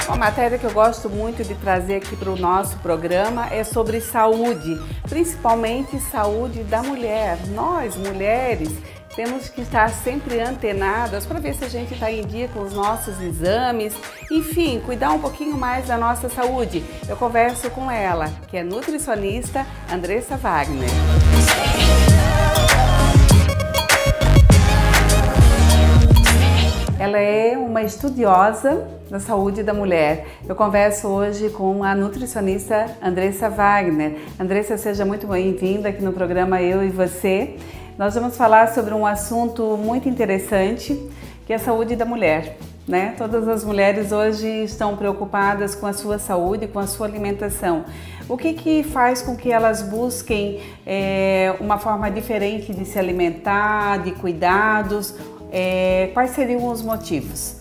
Uma matéria que eu gosto muito de trazer aqui para o nosso programa é sobre saúde, principalmente saúde da mulher. Nós, mulheres, temos que estar sempre antenadas para ver se a gente está em dia com os nossos exames, enfim, cuidar um pouquinho mais da nossa saúde. Eu converso com ela, que é nutricionista Andressa Wagner. Ela é uma estudiosa da saúde da mulher. Eu converso hoje com a nutricionista Andressa Wagner. Andressa, seja muito bem-vinda aqui no programa Eu e Você. Nós vamos falar sobre um assunto muito interessante, que é a saúde da mulher, né? Todas as mulheres hoje estão preocupadas com a sua saúde, com a sua alimentação. O que faz com que elas busquem uma forma diferente de se alimentar, de cuidados? Quais seriam os motivos?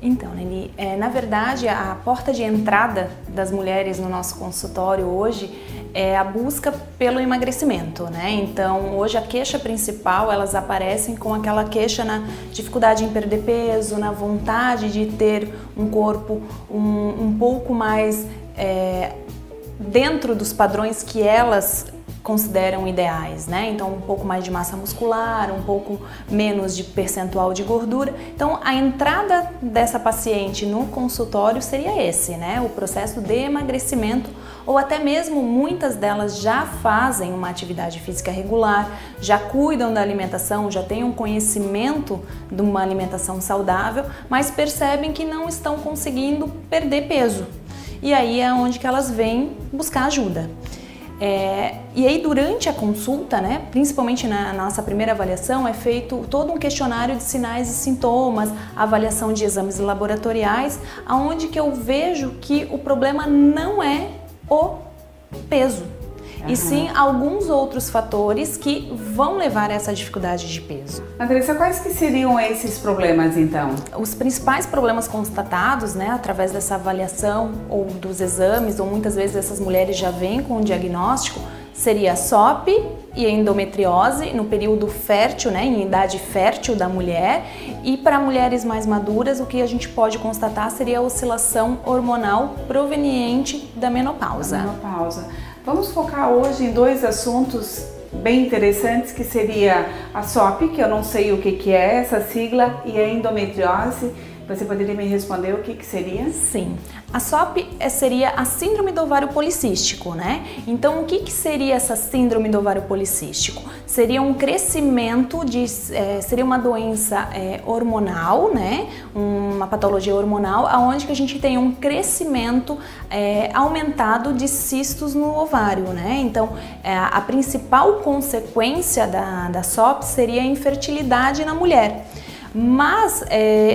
Então, Nelly, na verdade, a porta de entrada das mulheres no nosso consultório hoje é a busca pelo emagrecimento, né? Então, hoje a queixa principal, elas aparecem com aquela queixa na dificuldade em perder peso, na vontade de ter um corpo um pouco mais dentro dos padrões que elas consideram ideais, né? Então, um pouco mais de massa muscular, um pouco menos de percentual de gordura. Então, a entrada dessa paciente no consultório seria esse, né? O processo de emagrecimento, ou até mesmo muitas delas já fazem uma atividade física regular, já cuidam da alimentação, já têm um conhecimento de uma alimentação saudável, mas percebem que não estão conseguindo perder peso. E aí é onde que elas vêm buscar ajuda. E aí durante a consulta, né, principalmente na nossa primeira avaliação, é feito todo um questionário de sinais e sintomas, avaliação de exames laboratoriais, aonde que eu vejo que o problema não é o peso, e sim alguns outros fatores que vão levar a essa dificuldade de peso. Andressa, quais que seriam esses problemas então? Os principais problemas constatados, né, através dessa avaliação ou dos exames, ou muitas vezes essas mulheres já vêm com um diagnóstico, seria a SOP e a endometriose no período fértil, né, em idade fértil da mulher, e para mulheres mais maduras o que a gente pode constatar seria a oscilação hormonal proveniente da menopausa. Vamos focar hoje em dois assuntos bem interessantes, que seria a SOP, que eu não sei o que é essa sigla, e a endometriose. Você poderia me responder o que seria? Sim, a SOP seria a síndrome do ovário policístico, né? Então, o que seria essa síndrome do ovário policístico? Seria um crescimento seria uma doença hormonal, né? Uma patologia hormonal, onde que a gente tem um crescimento aumentado de cistos no ovário, né? Então, a principal consequência da SOP seria a infertilidade na mulher. Mas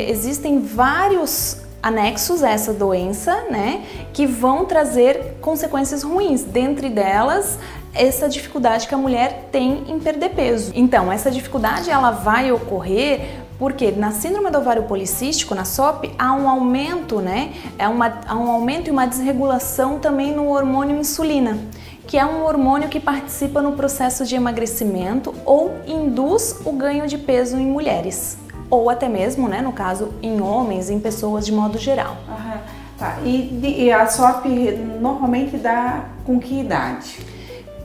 existem vários anexos a essa doença, né, que vão trazer consequências ruins, dentre delas essa dificuldade que a mulher tem em perder peso. Então, essa dificuldade ela vai ocorrer porque na síndrome do ovário policístico, na SOP, há um aumento, né, há um aumento e uma desregulação também no hormônio insulina, que é um hormônio que participa no processo de emagrecimento ou induz o ganho de peso em mulheres. Ou até mesmo, né, no caso, em homens, em pessoas de modo geral. Tá. E a SOP normalmente dá com que idade?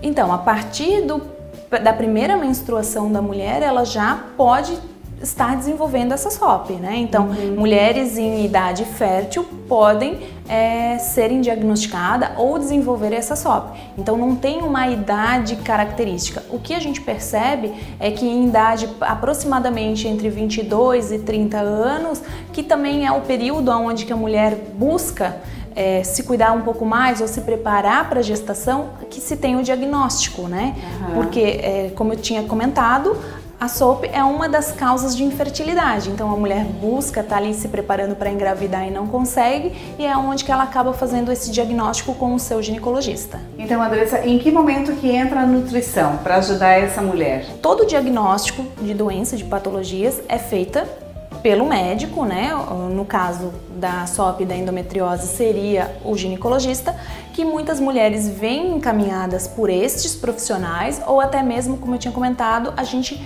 Então, a partir da primeira menstruação da mulher, ela já pode estar desenvolvendo essa SOP, né? Então, mulheres em idade fértil podem serem diagnosticadas ou desenvolver essa SOP. Então, não tem uma idade característica. O que a gente percebe é que em idade aproximadamente entre 22 e 30 anos, que também é o período onde que a mulher busca se cuidar um pouco mais ou se preparar para a gestação, que se tem o diagnóstico, né? Porque, como eu tinha comentado, a SOP é uma das causas de infertilidade, então a mulher busca estar ali se preparando para engravidar e não consegue, e é onde que ela acaba fazendo esse diagnóstico com o seu ginecologista. Então, Andressa, em que momento que entra a nutrição para ajudar essa mulher? Todo diagnóstico de doença, de patologias, é feita pelo médico, né? No caso da SOP e da endometriose seria o ginecologista, que muitas mulheres vêm encaminhadas por estes profissionais, ou até mesmo, como eu tinha comentado, a gente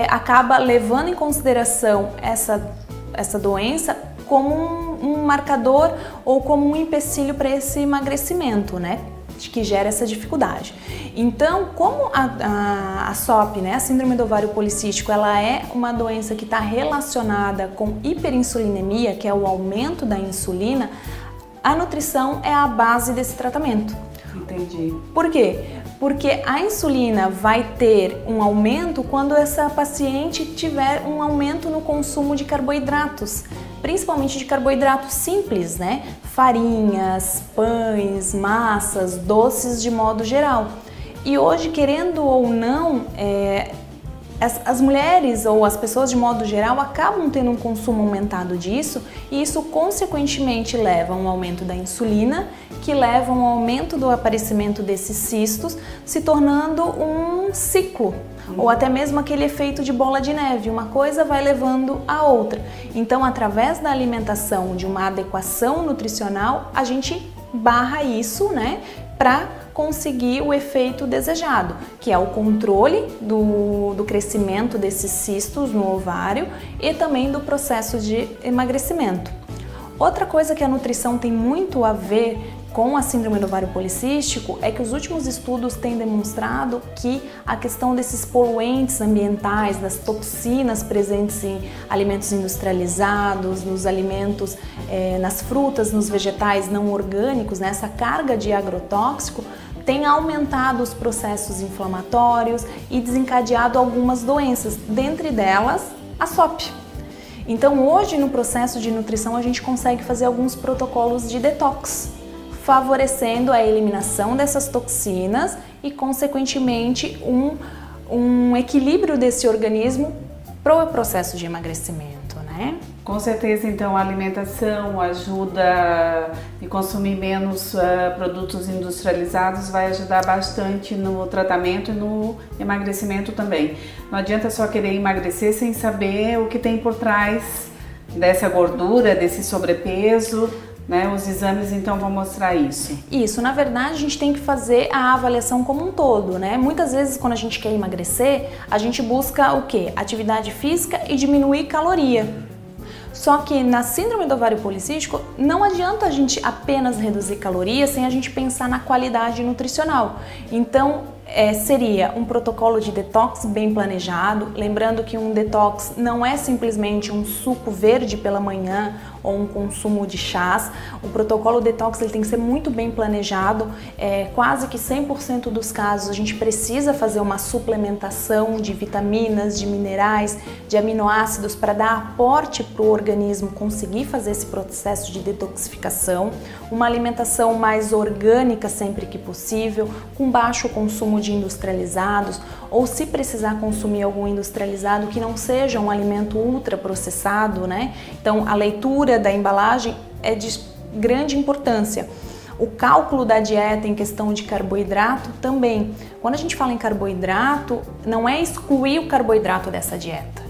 acaba levando em consideração essa doença como um marcador ou como um empecilho para esse emagrecimento, né? Que gera essa dificuldade. Então, como a SOP, né, a síndrome do ovário policístico, ela é uma doença que está relacionada com hiperinsulinemia, que é o aumento da insulina, a nutrição é a base desse tratamento. Entendi. Por quê? Porque a insulina vai ter um aumento quando essa paciente tiver um aumento no consumo de carboidratos, principalmente de carboidratos simples, né? Farinhas, pães, massas, doces de modo geral. E hoje, querendo ou não, as mulheres ou as pessoas de modo geral acabam tendo um consumo aumentado disso e isso consequentemente leva a um aumento da insulina, que leva a um aumento do aparecimento desses cistos, se tornando um ciclo, ou até mesmo aquele efeito de bola de neve, uma coisa vai levando a outra. Então, através da alimentação, de uma adequação nutricional, a gente barra isso, né, para conseguir o efeito desejado, que é o controle do crescimento desses cistos no ovário e também do processo de emagrecimento. Outra coisa que a nutrição tem muito a ver com a síndrome do ovário policístico é que os últimos estudos têm demonstrado que a questão desses poluentes ambientais, das toxinas presentes em alimentos industrializados, nos alimentos, nas frutas, nos vegetais não orgânicos, né, essa carga de agrotóxico tem aumentado os processos inflamatórios e desencadeado algumas doenças, dentre delas a SOP. Então hoje no processo de nutrição a gente consegue fazer alguns protocolos de detox, favorecendo a eliminação dessas toxinas e consequentemente um equilíbrio desse organismo para o processo de emagrecimento, né? Com certeza, então, a alimentação ajuda e consumir menos produtos industrializados vai ajudar bastante no tratamento e no emagrecimento também. Não adianta só querer emagrecer sem saber o que tem por trás dessa gordura, desse sobrepeso, né? Os exames então vão mostrar isso. Isso, na verdade a gente tem que fazer a avaliação como um todo, né? Muitas vezes quando a gente quer emagrecer, a gente busca o quê? Atividade física e diminuir caloria. Só que na síndrome do ovário policístico não adianta a gente apenas reduzir calorias sem a gente pensar na qualidade nutricional. Então seria um protocolo de detox bem planejado, lembrando que um detox não é simplesmente um suco verde pela manhã ou um consumo de chás. O protocolo detox ele tem que ser muito bem planejado, quase que 100% dos casos a gente precisa fazer uma suplementação de vitaminas, de minerais, de aminoácidos para dar aporte para o organismo conseguir fazer esse processo de detoxificação, uma alimentação mais orgânica sempre que possível, com baixo consumo de industrializados, ou se precisar consumir algum industrializado que não seja um alimento ultraprocessado, né? Então a leitura da embalagem é de grande importância. O cálculo da dieta em questão de carboidrato também. Quando a gente fala em carboidrato, não é excluir o carboidrato dessa dieta,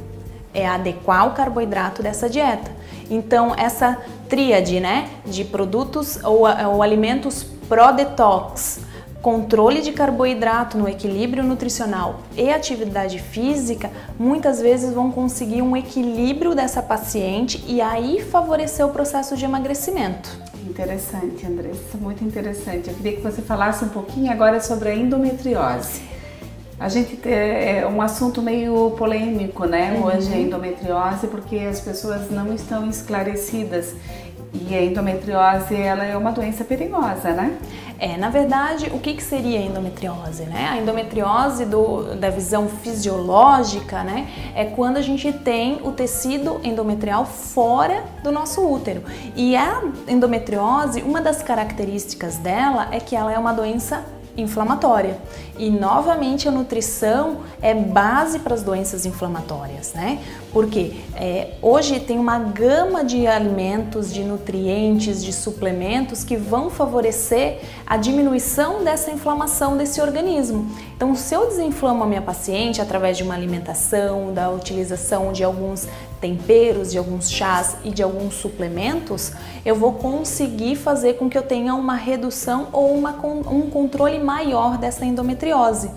é adequar o carboidrato dessa dieta. Então essa tríade, né, de produtos ou alimentos pró-detox, controle de carboidrato no equilíbrio nutricional e atividade física, muitas vezes vão conseguir um equilíbrio dessa paciente e aí favorecer o processo de emagrecimento. Interessante, Andressa, muito interessante. Eu queria que você falasse um pouquinho agora sobre a endometriose. A gente é um assunto meio polêmico, né? Hoje a endometriose, porque as pessoas não estão esclarecidas. E a endometriose, ela é uma doença perigosa, né? Na verdade, o que seria a endometriose, né? A endometriose da visão fisiológica, né, é quando a gente tem o tecido endometrial fora do nosso útero. E a endometriose, uma das características dela é que ela é uma doença inflamatória. E novamente a nutrição é base para as doenças inflamatórias, né? Porque hoje tem uma gama de alimentos, de nutrientes, de suplementos que vão favorecer a diminuição dessa inflamação desse organismo. Então, se eu desinflamo a minha paciente através de uma alimentação, da utilização de alguns temperos, de alguns chás e de alguns suplementos, eu vou conseguir fazer com que eu tenha uma redução ou um controle maior dessa endometriose.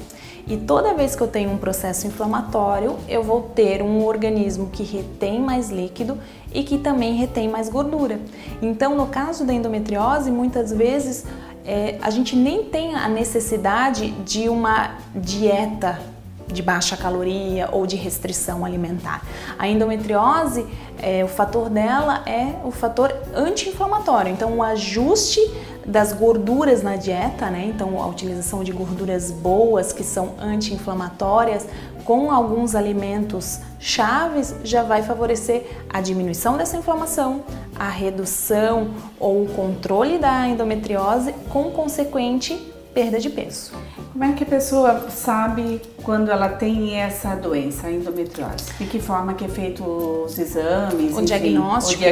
E toda vez que eu tenho um processo inflamatório, eu vou ter um organismo que retém mais líquido e que também retém mais gordura. Então, no caso da endometriose, muitas vezes a gente nem tem a necessidade de uma dieta de baixa caloria ou de restrição alimentar. A endometriose, o fator dela é o fator anti-inflamatório, então o ajuste das gorduras na dieta, né? Então a utilização de gorduras boas que são anti-inflamatórias com alguns alimentos chaves já vai favorecer a diminuição dessa inflamação, a redução ou o controle da endometriose com consequente perda de peso. Como é que a pessoa sabe quando ela tem essa doença, a endometriose? De que forma que é feito os exames? O diagnóstico.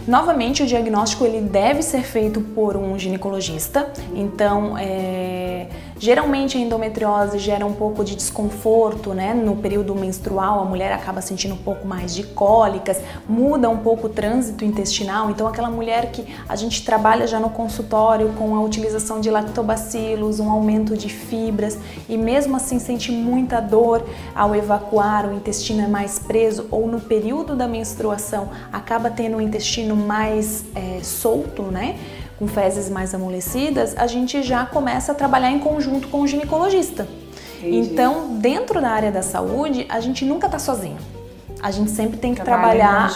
Novamente, o diagnóstico ele deve ser feito por um ginecologista. Então, geralmente a endometriose gera um pouco de desconforto, né? No período menstrual, a mulher acaba sentindo um pouco mais de cólicas, muda um pouco o trânsito intestinal. Então, aquela mulher que a gente trabalha já no consultório com a utilização de lactobacilos, um aumento de fibras e mesmo assim sente muita dor ao evacuar, o intestino é mais preso, ou no período da menstruação acaba tendo o intestino mais solto, né? Com fezes mais amolecidas, a gente já começa a trabalhar em conjunto com o ginecologista. Entendi. Então, dentro da área da saúde, a gente nunca está sozinho. A gente sempre tem que trabalhar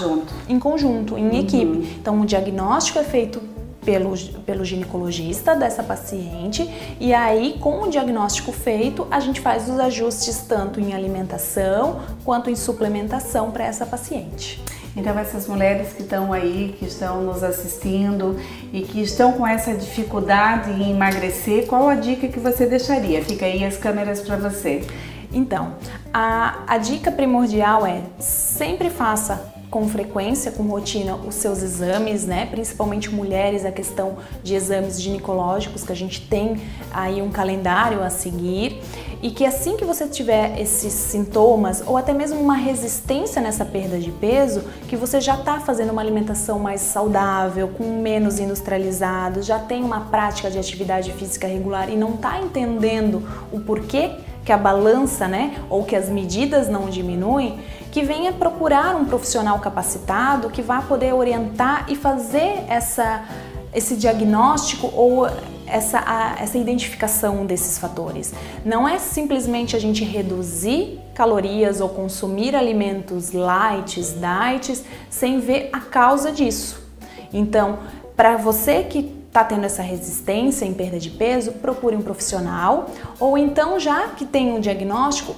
em conjunto, em equipe. Então, o diagnóstico é feito pelo ginecologista dessa paciente e aí, com o diagnóstico feito, a gente faz os ajustes tanto em alimentação quanto em suplementação para essa paciente. Então, essas mulheres que estão aí, que estão nos assistindo e que estão com essa dificuldade em emagrecer, qual a dica que você deixaria? Fica aí as câmeras para você. Então, a dica primordial é sempre faça com frequência, com rotina, os seus exames, né? Principalmente mulheres, a questão de exames ginecológicos, que a gente tem aí um calendário a seguir, e que assim que você tiver esses sintomas ou até mesmo uma resistência nessa perda de peso, que você já está fazendo uma alimentação mais saudável, com menos industrializado, já tem uma prática de atividade física regular e não está entendendo o porquê que a balança, né, ou que as medidas não diminuem, que venha procurar um profissional capacitado que vá poder orientar e fazer esse diagnóstico ou essa identificação desses fatores. Não é simplesmente a gente reduzir calorias ou consumir alimentos light, diets, sem ver a causa disso. Então, para você que está tendo essa resistência em perda de peso, procure um profissional, ou então, já que tem um diagnóstico,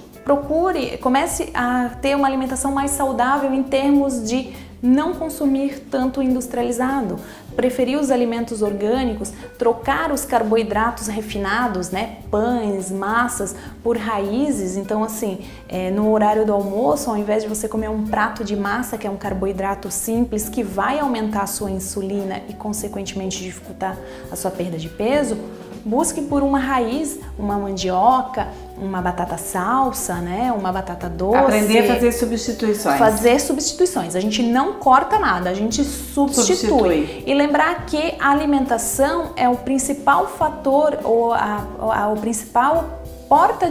comece a ter uma alimentação mais saudável em termos de não consumir tanto industrializado, preferir os alimentos orgânicos, trocar os carboidratos refinados, né, pães, massas, por raízes. Então, assim, no horário do almoço, ao invés de você comer um prato de massa, que é um carboidrato simples, que vai aumentar a sua insulina e, consequentemente, dificultar a sua perda de peso, busque por uma raiz, uma mandioca, uma batata salsa, né? Uma batata doce. Aprender a fazer substituições. Fazer substituições. A gente não corta nada, a gente substitui. E lembrar que a alimentação é o principal fator ou a principal porta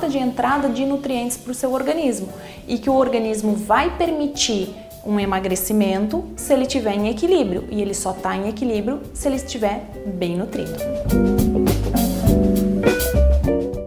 de entrada de nutrientes para o seu organismo. E que o organismo vai permitir um emagrecimento se ele estiver em equilíbrio, e ele só está em equilíbrio se ele estiver bem nutrido.